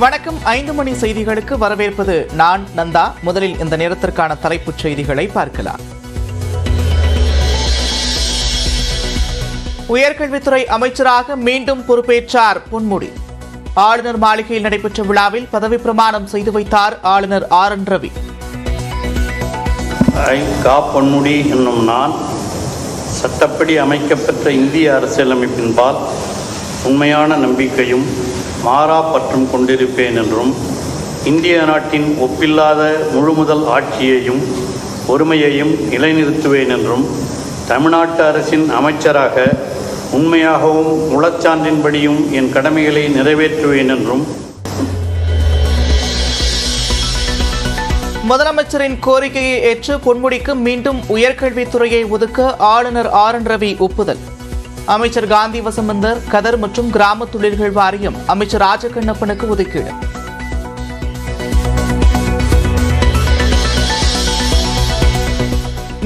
வணக்கம். 5 மணி செய்திகளுக்கு வரவேற்பது நான் நந்தா. முதலில் இந்த நேரத்திற்கான தலைப்புச் செய்திகளை பார்க்கலாம். உயர்கல்வித்துறை அமைச்சராக மீண்டும் பொறுப்பேற்றார் பொன்முடி. ஆளுநர் மாளிகையில் நடைபெற்ற விழாவில் பதவி பிரமாணம் செய்து வைத்தார் ஆளுநர் RN ரவி. பொன்முடி என்னும் நான் சட்டப்படி அமைக்கப்பெற்ற இந்திய அரசியலமைப்பின்பால் உண்மையான நம்பிக்கையும் மாறா பற்றும் கொண்டிருப்பேன் என்றும் இந்திய நாட்டின் ஒப்பில்லாத முழுமுதல் ஆட்சியையும் ஒருமையையும் நிலைநிறுத்துவேன் என்றும் தமிழ்நாட்டு அரசின் அமைச்சராக உண்மையாகவும் முழச்சான்றின்படியும் என் கடமைகளை நிறைவேற்றுவேன் என்றும் முதலமைச்சரின் கோரிக்கையை ஏற்று பொன்முடிக்கு மீண்டும் உயர்கல்வித்துறையை ஒதுக்க ஆளுநர் RN ரவி ஒப்புதல். அமைச்சர் காந்தி வசம்பந்தர் கதர் மற்றும் கிராம தொழில்கள் வாரியம் அமைச்சர் ராஜகண்ணப்பனுக்கு ஒதுக்கீடு.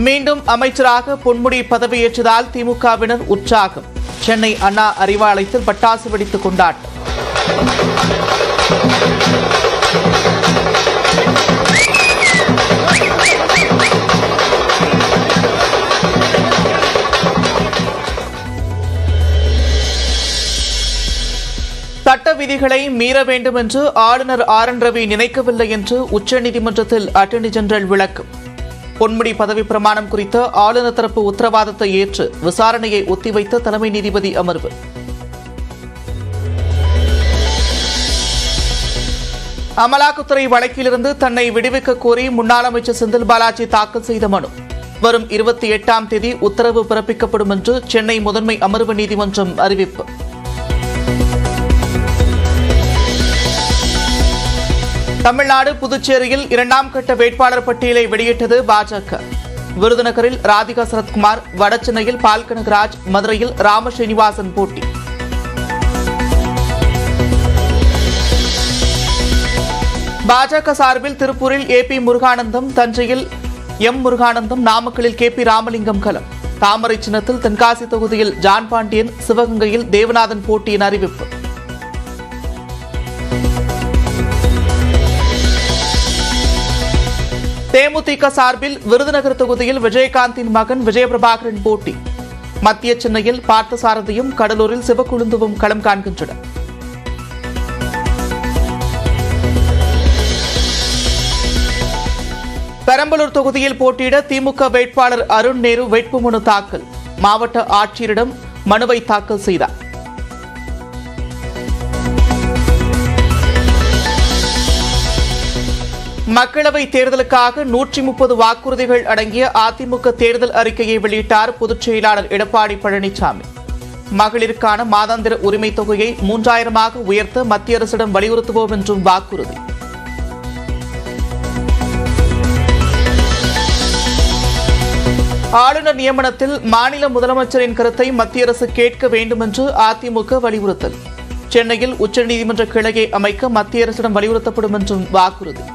மீண்டும் அமைச்சராக பொன்முடி பதவியேற்றதால் திமுகவினர் உற்சாகம். சென்னை அண்ணா அறிவாலயத்தில் பட்டாசு வெடித்து கொண்டாட்டம். சட்ட விதிகளை மீற வேண்டும் என்று ஆளுநர் RN ரவி நினைக்கவில்லை என்று உச்சநீதிமன்றத்தில் அட்டர்னி ஜெனரல் விளக்கம். பொன்முடி பதவி பிரமாணம் குறித்த ஆளுநர் தரப்பு உத்தரவாதத்தை ஏற்று விசாரணையை ஒத்திவைத்த தலைமை நீதிபதி அமர்வு. அமலாக்கத்துறை வழக்கிலிருந்து தன்னை விடுவிக்க கோரி முன்னாள் அமைச்சர் செந்தில் பாலாஜி தாக்கல் செய்த மனு வரும் 28ஆம் தேதி உத்தரவு பிறப்பிக்கப்படும் என்று சென்னை முதன்மை அமர்வு நீதிமன்றம் அறிவிப்பு. தமிழ்நாடு புதுச்சேரியில் 2ஆம் கட்ட வேட்பாளர் பட்டியலை வெளியிட்டது பாஜக. விருதுநகரில் ராதிகா சரத்குமார், வடசென்னையில் பால் கனகராஜ், மதுரையில் ராமஸ்ரீனிவாசன் போட்டி. பாஜக சார்பில் திருப்பூரில் AP முருகானந்தம், தஞ்சையில் M முருகானந்தம், நாமக்கலில் KP ராமலிங்கம் களம். தாமரை சின்னத்தில் தென்காசி தொகுதியில் ஜான் பாண்டியன், சிவகங்கையில் தேவநாதன் போட்டியின் அறிவிப்பு. தேமுதிக சார்பில் விருதுநகர் தொகுதியில் விஜயகாந்தின் மகன் விஜயபிரபாகரன் போட்டி. மத்திய சென்னையில் பார்த்தசாரதியும், கடலூரில் சிவக்குழுந்துவும் களம் காண்கின்றனர். பெரம்பலூர் தொகுதியில் போட்டியிட திமுக வேட்பாளர் அருண் நேரு வேட்புமனு தாக்கல். மாவட்ட ஆட்சியரிடம் மனுவை தாக்கல் செய்தார். மக்களவை தேர்தலுக்காக 130 வாக்குறுதிகள் அடங்கிய அதிமுக தேர்தல் அறிக்கையை வெளியிட்டார் பொதுச் செயலாளர் எடப்பாடி பழனிசாமி. மகளிருக்கான மாதாந்திர உரிமை தொகையை 3000ஆக உயர்த்த மத்திய அரசிடம் வலியுறுத்துவோம் என்றும் வாக்குறுதி. ஆளுநர் நியமனத்தில் மாநில முதலமைச்சரின் கருத்தை மத்திய அரசு கேட்க வேண்டும் என்று அதிமுக வலியுறுத்தல். சென்னையில் உச்சநீதிமன்ற கிளையை அமைக்க மத்திய அரசிடம் வலியுறுத்தப்படும் என்றும் வாக்குறுதி.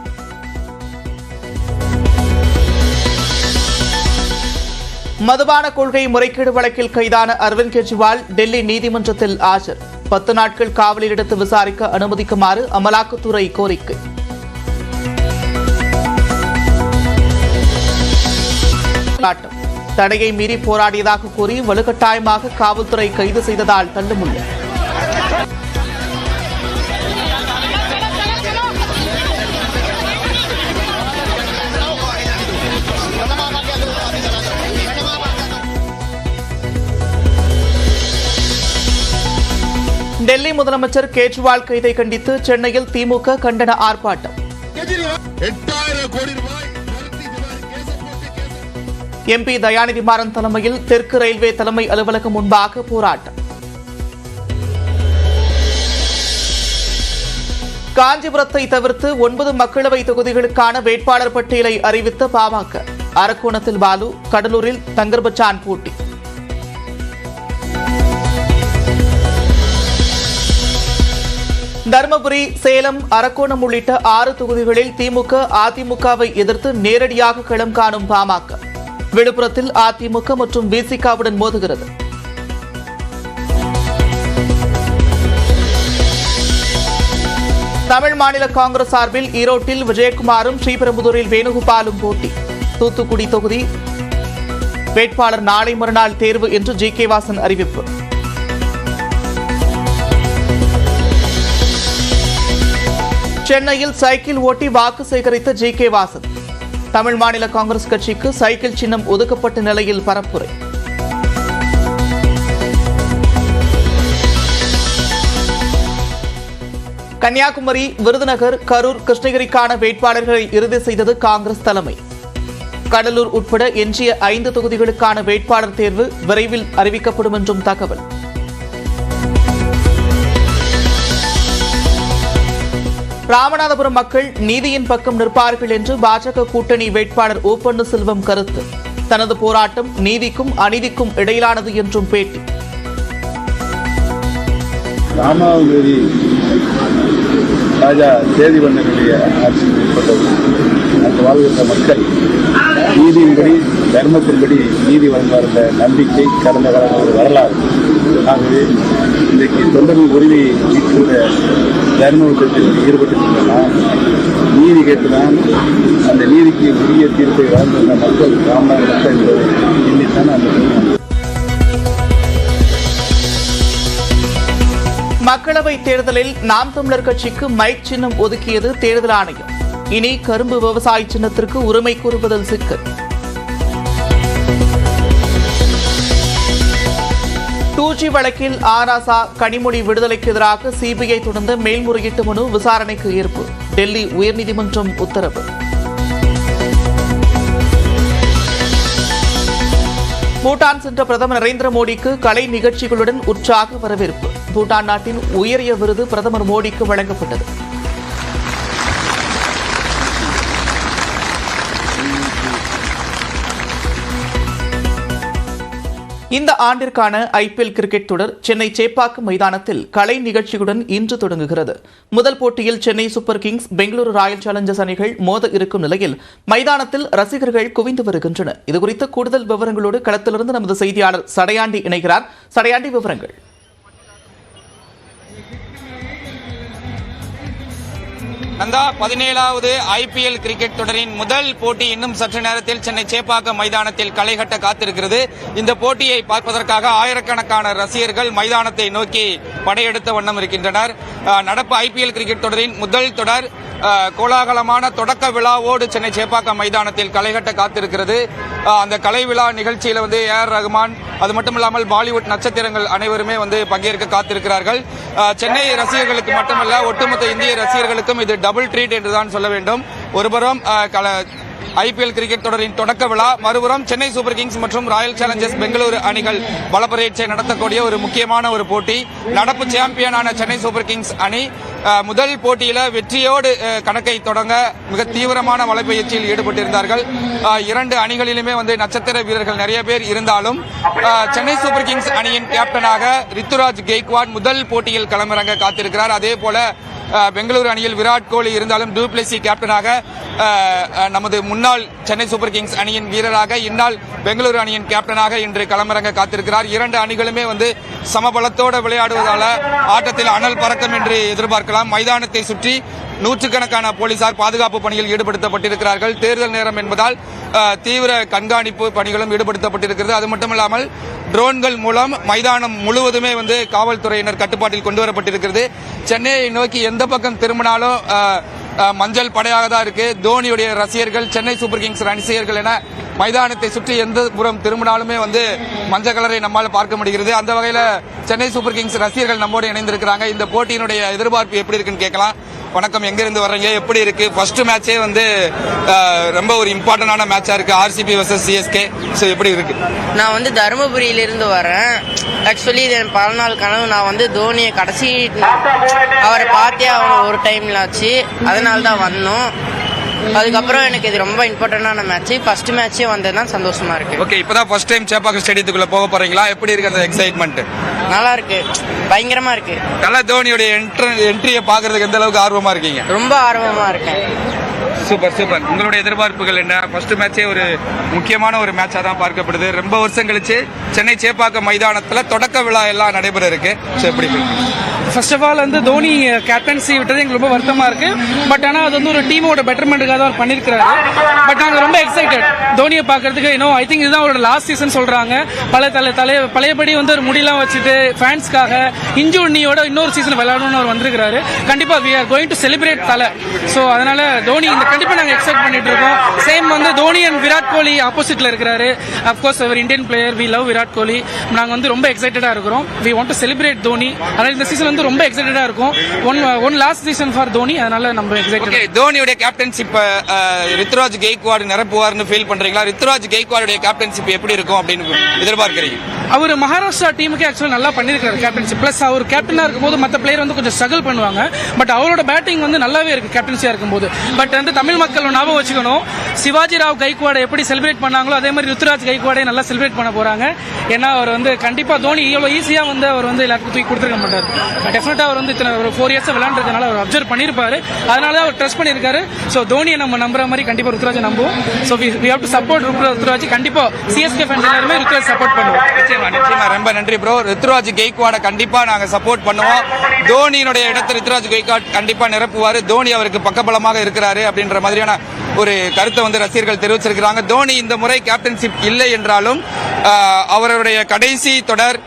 மதுபான கொள்கை முறைகேடு வழக்கில் கைதான அரவிந்த் கெஜ்ரிவால் டெல்லி நீதிமன்றத்தில் ஆஜர். 10 நாட்கள் காவலில் எடுத்து விசாரிக்க அனுமதிக்குமாறு அமலாக்கத்துறை கோரிக்கை. தடையை மீறி போராடியதாக கூறி வலுக்கட்டாயமாக காவல்துறை கைது செய்ததால் தள்ளுமுள்ளு. டெல்லி முதலமைச்சர் கெஜ்ரிவால் கைதை கண்டித்து சென்னையில் திமுக கண்டன ஆர்ப்பாட்டம். MP தயாநிதி மாறன் தலைமையில் தெற்கு ரயில்வே தலைமை அலுவலகம் முன்பாக போராட்டம். காஞ்சிபுரத்தை தவிர்த்து 9 மக்களவை தொகுதிகளுக்கான வேட்பாளர் பட்டியலை அறிவித்த பாமக. அரக்கோணத்தில் பாலு, கடலூரில் தங்கர்பச்சான் போட்டி. தருமபுரி, சேலம், அரக்கோணம் உள்ளிட்ட 6 தொகுதிகளில் திமுக அதிமுகவை எதிர்த்து நேரடியாக களம் காணும் பாமக. விழுப்புரத்தில் அதிமுக மற்றும் விசிகவுடன் மோதுகிறது. தமிழ் மாநில காங்கிரஸ் சார்பில் ஈரோட்டில் விஜயகுமாரும் ஸ்ரீபெரும்புதூரில் வேணுகோபாலும் போட்டி. தூத்துக்குடி தொகுதி வேட்பாளர் நாளை மறுநாள் தேர்வு என்று ஜி.கே. வாசன் அறிவிப்பு. சென்னையில் சைக்கிள் ஓட்டி வாக்கு சேகரித்த ஜி.கே. வாசன். தமிழ் மாநில காங்கிரஸ் கட்சிக்கு சைக்கிள் சின்னம் ஒதுக்கப்பட்ட நிலையில் பரப்புரை. கன்னியாகுமரி, விருதுநகர், கரூர், கிருஷ்ணகிரிக்கான வேட்பாளர்களை இறுதி செய்தது காங்கிரஸ் தலைமை. கடலூர் உட்பட எஞ்சிய 5 தொகுதிகளுக்கான வேட்பாளர் தேர்வு விரைவில் அறிவிக்கப்படும் என்றும் தகவல். ராமநாதபுரம் மக்கள் நீதியின் பக்கம் நிற்பார்கள் என்று பாஜக கூட்டணி வேட்பாளர் ஓ பன்னீர்செல்வம் கருத்து. தனது போராட்டம் நீதிக்கும் அநீதிக்கும் இடையிலானது என்றும் பேட்டி. ராமாவதி ராஜா தேதி பண்ணக்கூடிய ஆட்சி ஏற்பட்டது. அந்த வாழ்கின்ற மக்கள் நீதியின்படி தர்மத்தின்படி நீதி வழங்குவார்ந்த நம்பிக்கை கடந்த கால ஒரு வரலாறு. ஆகவே இன்றைக்கு தொண்டர்கள் உரிமையை மீட்கின்ற தர்ம யுத்தத்தில் ஈடுபட்டிருக்கின்றன. நீதி கேட்டுதான் அந்த நீதிக்கு உரிய தீர்ப்பை வழங்குகின்ற மக்கள் ராமநாத மக்கள் என்பதை எண்ணித்தான் அந்த மக்களவைத் தேர்தலில் நாம் தமிழர் கட்சிக்கு மைக் சின்னம் ஒதுக்கியது தேர்தல் ஆணையம். இனி கரும்பு விவசாய சின்னத்திற்கு உரிமை கோருவதில் சிக்கல். 2G வழக்கில் ஆராசா கனிமொழி விடுதலைக்கு எதிராக சிபிஐ தொடர்ந்த மேல்முறையீட்டு மனு விசாரணைக்கு ஏற்பு. டெல்லி உயர்நீதிமன்றம் உத்தரவு. பூட்டான் சென்ற பிரதமர் நரேந்திர மோடிக்கு கலை நிகழ்ச்சிகளுடன் உற்சாக வரவேற்பு. பூட்டான் நாட்டின் உயரிய விருது பிரதமர் மோடிக்கு வழங்கப்பட்டது. இந்த ஆண்டிற்கான ஐபிஎல் கிரிக்கெட் தொடர் சென்னை சேப்பாக்கம் மைதானத்தில் கலை நிகழ்ச்சியுடன் இன்று தொடங்குகிறது. முதல் போட்டியில் Chennai super Kings, Bengaluru Royal Challengers அணிகள் மோத இருக்கும் நிலையில் மைதானத்தில் ரசிகர்கள் குவிந்து வருகின்றனர். இதுகுறித்த கூடுதல் விவரங்களோடு களத்திலிருந்து நமது செய்தியாளர் சடையாண்டி இணைகிறார். சடையாண்டி, விவரங்கள். நந்தா, 17வது ஐபிஎல் கிரிக்கெட் தொடரின் முதல் போட்டி இன்னும் சற்று நேரத்தில் சென்னை சேப்பாக்கம் மைதானத்தில் களைகட்ட காத்திருக்கிறது. இந்த போட்டியை பார்ப்பதற்காக ஆயிரக்கணக்கான ரசிகர்கள் மைதானத்தை நோக்கி படையெடுத்த வண்ணம் இருக்கின்றனர். நடப்பு ஐபிஎல் கிரிக்கெட் தொடரின் முதல் தொடர் கோலாகலமான தொடக்க விழாவோடு சென்னை சேப்பாக்கம் மைதானத்தில் களைகட்ட காத்திருக்கிறது. அந்த கலை விழா நிகழ்ச்சியில் ஏஆர் ரகுமான், அது மட்டும் இல்லாமல் பாலிவுட் நட்சத்திரங்கள் அனைவருமே பங்கேற்க காத்திருக்கிறார்கள். சென்னை ரசிகர்களுக்கு மட்டுமல்ல, ஒட்டுமொத்த இந்திய ரசிகர்களுக்கும் இது டபுள் ட்ரீட் என்றுதான் சொல்ல வேண்டும். ஒருபுறம் ஐபிஎல் கிரிக்கெட் தொடரின் தொடக்க விழா, மறுபுறம் சென்னை சூப்பர் கிங்ஸ் மற்றும் ராயல் சேலஞ்சர்ஸ் பெங்களூரு அணிகள் பலப்பரீட்சை நடத்தக்கூடிய ஒரு முக்கியமான ஒரு போட்டி. நடப்பு சாம்பியனான சென்னை சூப்பர் கிங்ஸ் அணி முதல் போட்டியில வெற்றியோடு கணக்கை தொடங்க மிக தீவிரமான வலைப்பயிற்சியில் ஈடுபட்டிருந்தார்கள். 2 அணிகளிலுமே நட்சத்திர வீரர்கள் நிறைய பேர் இருந்தாலும் சென்னை சூப்பர் கிங்ஸ் அணியின் கேப்டனாக ரித்துராஜ் கெய்க்வாட் முதல் போட்டியில் களமிறங்க காத்திருக்கிறார். அதே போல பெங்களூரு அணியில் விராட் கோலி இருந்தாலும் டூப்ளசி கேப்டனாக நமது முன்னாள் சென்னை சூப்பர் கிங்ஸ் அணியின் வீரராக இந்நாள் பெங்களூரு அணியின் கேப்டனாக இன்று களமிறங்க காத்திருக்கிறார். 2 அணிகளுமே சமபலத்தோடு விளையாடுவதால ஆட்டத்தில் அனல் பறக்கும் என்று எதிர்பார்க்கலாம். மைதானத்தை சுற்றி நூற்றுக்கணக்கான போலீசார் பாதுகாப்பு பணியில் ஈடுபடுத்தப்பட்டிருக்கிறார்கள். தேர்தல் நேரம் என்பதால் தீவிர கண்காணிப்பு பணிகளும் ஈடுபடுத்தப்பட்டிருக்கிறது. அது மட்டுமல்லாமல் ட்ரோன்கள் மூலம் மைதானம் முழுவதுமே காவல்துறையினர் கட்டுப்பாட்டில் கொண்டு வரப்பட்டிருக்கிறது. சென்னையை நோக்கி எந்த பக்கம் திரும்பினாலும் மஞ்சள் படையாக தான் இருக்கு. தோனியுடைய ரசிகர்கள், சென்னை சூப்பர் கிங்ஸ் ரசிகர்கள் என மைதானத்தை சுற்றி எந்த புறம் திரும்பினாலுமே மஞ்சள் கலரை நம்மால் பார்க்க முடிகிறது. அந்த வகையில் சென்னை சூப்பர் கிங்ஸ் ரசிகர்கள் நம்மோடு இணைந்திருக்கிறாங்க. இந்த போட்டியினுடைய எதிர்பார்ப்பு எப்படி இருக்குன்னு கேட்கலாம். வணக்கம், எங்கிருந்து வர்றீங்க, எப்படி இருக்கு? ஃபர்ஸ்ட் மேட்சே ரொம்ப ஒரு இம்பார்ட்டன்டான மேட்சா இருக்கு, ஆர்சிபி வர்சஸ் சிஎஸ்கே. ஸோ எப்படி இருக்கு? நான் தருமபுரியிலிருந்து வரேன். ஆக்சுவலி இது என் பல நாள் கனவு. நான் தோனியை கடைசி அவரை பார்த்தே ஒரு டைம்ல ஆச்சு, அதனால தான் வந்தோம். அதுக்கப்புறம் எனக்கு இது ரொம்ப இம்பார்ட்டன்டான மேட்ச். ஃபர்ஸ்ட் மேட்சே வந்ததுதான் சந்தோஷமா இருக்கு. ஓகே, இப்பதான் ஃபர்ஸ்ட் டைம் சேப்பாக்கம் ஸ்டேடியத்துக்குள்ள போக போறீங்களா? எப்படி இருக்கு அந்த எக்ஸைட்மெண்ட்? நல்லா இருக்கு, பயங்கரமா இருக்கு. நல்லா தோனியோட என்ட்ரியை பாக்குறதுக்கு எந்த அளவுக்கு ஆர்வமா இருக்கீங்க? ரொம்ப ஆர்வமா இருக்கேன். Super super. உங்களுடைய எதிர்பார்ப்புகள் என்ன? ஃபர்ஸ்ட் மேட்சே ஒரு முக்கியமான ஒரு மேட்சா தான் பார்க்கப்படுது. ரொம்ப வருஷம் கழிச்சு சென்னை சேப்பாக்கம் மைதானத்துல தொடக்க விழா எல்லாம் நடைபெற இருக்கு. எப்படி ஃபர்ஸ்ட் ஆஃப் ஆல் வந்து தோனி கேப்டன்சி விட்டது எங்களுக்கு ரொம்ப வருத்தமா இருக்கு. பட் ஆனால் அது வந்து ஒரு டீமோட பெட்டர்மெண்ட்டுக்காக தான் அவர் பண்ணியிருக்காரு. பட் நாங்கள் ரொம்ப எக்ஸைட்டட் தோனியை பார்க்கறதுக்கு. ஐ திங்க் இதுதான் அவரோட லாஸ்ட் சீசன் சொல்றாங்க. பழையபடி வந்து ஒரு முடியெல்லாம் வச்சுட்டு ஃபேன்ஸ்க்காக இன்ஜூர்ட் நீயோட இன்னொரு சீசன் விளையாடணும்னு அவர் வந்திருக்காரு. கண்டிப்பா we are going to celebrate தலை. ஸோ அதனால தோனி இந்த கண்டிப்பா நாங்கள் எக்ஸ்பெக்ட் பண்ணிட்டு இருக்கோம். சேம் வந்து தோனி அண்ட் விராட் கோலி ஆப்போசிட்ல இருக்கிறாரு. அப்கோர்ஸ் அவர் Indian player, we love Virat Kohli. நாங்கள் வந்து ரொம்ப எக்ஸைட்டடா இருக்கிறோம். We want to celebrate Dhoni. அதனால இந்த சீசன் வந்து ரொம்ப எக்ஸைட்டடா இருக்கும். One last season for Dhoni. அதனால நம்ம எக்ஸைட்டட். தோனியுடைய கேப்டன்ஷிப் ரித்துராஜ் கெய்க்வாட் நிரப்புவார்னு ஃபீல் பண்றீங்களா? ரித்துராஜ் கெய்க்வாடுடைய கேப்டன்ஷிப் எப்படி இருக்கும் அப்படின்னு எதிர்பார்க்கிறீங்க? அவர் மகாராஷ்டிரா டீமுக்கு ஆக்சுவலா நல்லா பண்ணிருக்காரு கேப்டன்சி. பிளஸ் அவர் கேப்டனா இருக்கும்போது மற்ற பிளேயர் வந்து கொஞ்சம் ஸ்ட்ரகிள் பண்ணுவாங்க. பட் அவரோட பேட்டிங் வந்து நல்லாவே இருக்கு கேப்டன்சியா இருக்கும்போது. பட் வந்து தமிழ் மக்கள் ஞாபகம் வச்சுக்கணும், சிவாஜி ராவ் கைக்வாடை எப்படி செலிப்ரேட் பண்ணாங்களோ அதே மாதிரி ருத்துராஜ் கைக்வாடை நல்லா செலிப்ரேட் பண்ண போறாங்க. ஏன்னா அவர் வந்து கண்டிப்பா தோனி இவ்வளவு ஈஸியா வந்து அவர் வந்து எல்லாருக்கும் தூக்கி கொடுத்துருக்க மாட்டார். டெஃபினட்டா அவர் வந்து இத்தனை ஒரு 4 இயர்ஸ் விளையாண்டுறதுனால அவர் அப்சர்வ் பண்ணிருப்பாரு. அதனால அவர் ட்ரஸ்ட் பண்ணிருக்காரு. ஸோ தோனியை நம்ம நம்புற மாதிரி கண்டிப்பா ருத்துராஜை நம்புவோம். So we have to support Ruturaj. கண்டிப்பா சிஎஸ்கே ஃபேன்ஸ் எல்லாருமே ருத்துராஜ் சப்போர்ட் பண்ணுவோம். நிச்சயமா ரொம்ப நன்றி ப்ரோ. ரித்துராஜ் கெய்க்வாட கண்டிப்பா நாங்க சப்போர்ட் பண்ணுவோம். தோனியினுடைய இடத்தை ரித்துராஜ் கெய்க்வாட் கண்டிப்பா நிரப்புவாரு. தோனி அவருக்கு பக்கபலமாக இருக்கிறாரு அப்படின்ற மாதிரியான ஒரு கருத்தை வந்து ரசிகர்கள் தெரிவிச்சிருக்கிறாங்க. தோனி இந்த முறை கேப்டன்ஷிப் இல்லை என்றாலும் அவருடைய கடைசி தொடர்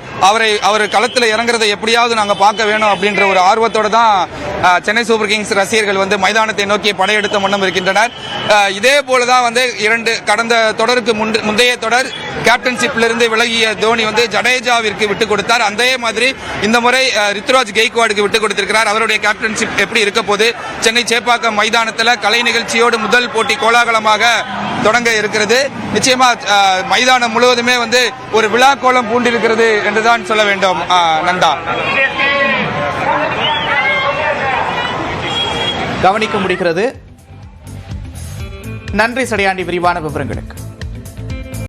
அவர் களத்தில் இறங்குறதை எப்படியாவது நாங்க பார்க்க வேணும் அப்படின்ற ஒரு ஆர்வத்தோட தான் சென்னை சூப்பர் கிங்ஸ் ரசிகர்கள் வந்து மைதானத்தை நோக்கி படையெடுத்த வண்ணம் இருக்கின்றனர். இதே போலதான் வந்து கடந்த தொடருக்கு முந்தைய தொடர் கேப்டன்ஷிப்பிலிருந்து விலகிய தோனி வந்து ஜடேஜாவிற்கு விட்டுக் கொடுத்தார். அதே மாதிரி இந்த முறை ரித்துராஜ் கெய்க்வாடுக்கு விட்டுக் கொடுத்திருக்கிறார். அவருடைய கேப்டன்ஷிப் எப்படி இருக்க போது? சென்னை சேப்பாக்கம் மைதானத்தில் கலை நிகழ்ச்சியோடு முதல் போட்டி கோலாகலமாக தொடங்க இருக்கிறது. நிச்சயமா மைதானம் முழுவதுமே வந்து ஒரு விழா கோலம் பூண்டிருக்கிறது என்றுதான் சொல்ல வேண்டும். நந்தா, கவனிக்க முடிகிறது. நன்றி சடையாண்டி விரிவான விவரங்களுக்கு.